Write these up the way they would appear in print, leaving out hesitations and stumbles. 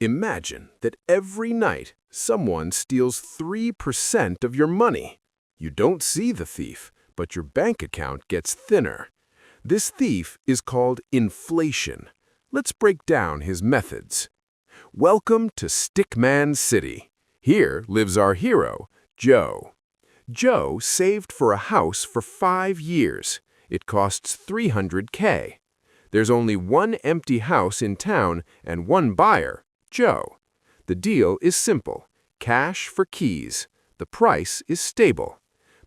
Imagine that every night someone steals 3% of your money. You don't see the thief, but your bank account gets thinner. This thief is called inflation. Let's break down his methods. Welcome to Stickman City. Here lives our hero, Joe. Joe saved for a house for 5 years. It costs $300K. There's only one empty house in town and one buyer, Joe. The deal is simple. Cash for keys. The price is stable.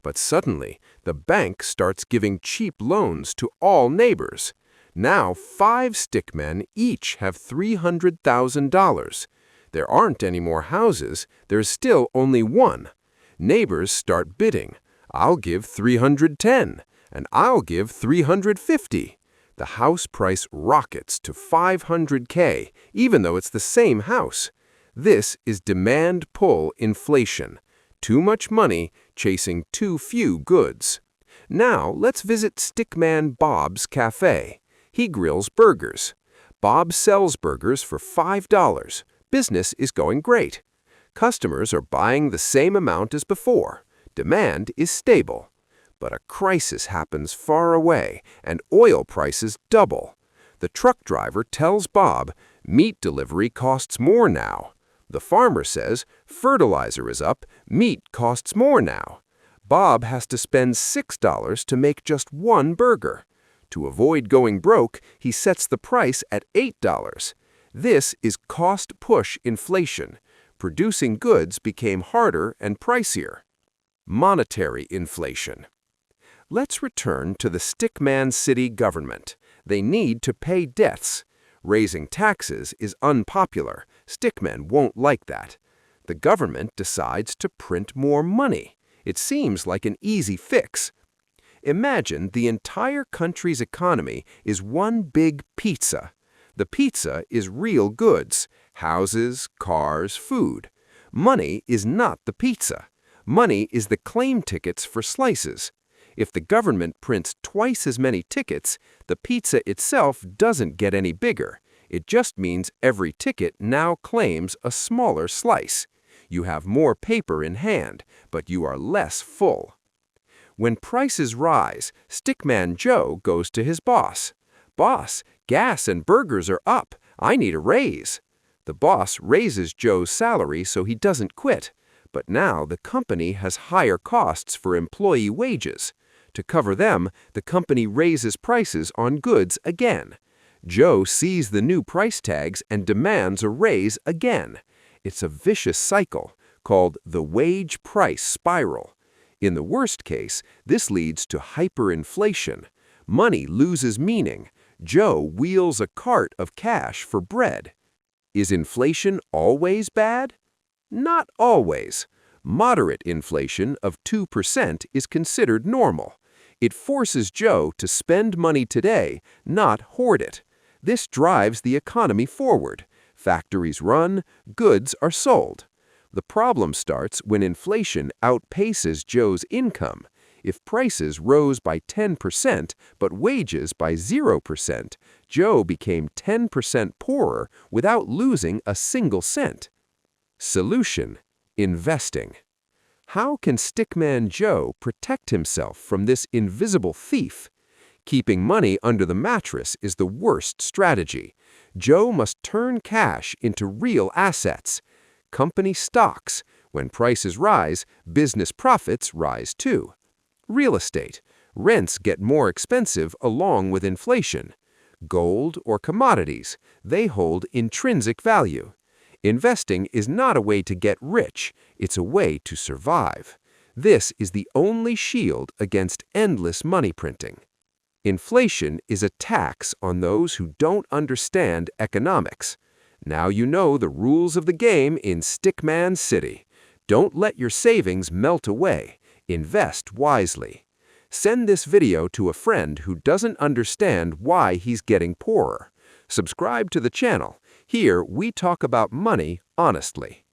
But suddenly, the bank starts giving cheap loans to all neighbors. Now 5 stickmen each have $300,000. There aren't any more houses. There's still only one. Neighbors start bidding. I'll give $310, and I'll give $350. The house price rockets to $500K, even though it's the same house. This is demand-pull inflation. Too much money chasing too few goods. Now let's visit Stickman Bob's cafe. He grills burgers. Bob sells burgers for $5. Business is going great. Customers are buying the same amount as before. Demand is stable. But a crisis happens far away, and oil prices double. The truck driver tells Bob, meat delivery costs more now. The farmer says, fertilizer is up, meat costs more now. Bob has to spend $6 to make just one burger. To avoid going broke, he sets the price at $8. This is cost-push inflation. Producing goods became harder and pricier. Monetary inflation. Let's return to the Stickman City government. They need to pay debts. Raising taxes is unpopular. Stickmen won't like that. The government decides to print more money. It seems like an easy fix. Imagine the entire country's economy is one big pizza. The pizza is real goods: houses, cars, food. Money is not the pizza. Money is the claim tickets for slices. If the government prints twice as many tickets, the pizza itself doesn't get any bigger. It just means every ticket now claims a smaller slice. You have more paper in hand, but you are less full. When prices rise, Stickman Joe goes to his boss. "Boss, gas and burgers are up. I need a raise." The boss raises Joe's salary so he doesn't quit. But now the company has higher costs for employee wages. To cover them, the company raises prices on goods again. Joe sees the new price tags and demands a raise again. It's a vicious cycle called the wage-price spiral. In the worst case, this leads to hyperinflation. Money loses meaning. Joe wheels a cart of cash for bread. Is inflation always bad? Not always. Moderate inflation of 2% is considered normal. It forces Joe to spend money today, not hoard it. This drives the economy forward. Factories run, goods are sold. The problem starts when inflation outpaces Joe's income. If prices rose by 10% but wages by 0%, Joe became 10% poorer without losing a single cent. Solution: investing. How can Stickman Joe protect himself from this invisible thief? Keeping money under the mattress is the worst strategy. Joe must turn cash into real assets. Company stocks. When prices rise, business profits rise too. Real estate. Rents get more expensive along with inflation. Gold or commodities. They hold intrinsic value. Investing is not a way to get rich, it's a way to survive. This is the only shield against endless money printing. Inflation is a tax on those who don't understand economics. Now you know the rules of the game in Stickman City. Don't let your savings melt away. Invest wisely. Send this video to a friend who doesn't understand why he's getting poorer. Subscribe to the channel. Here we talk about money honestly.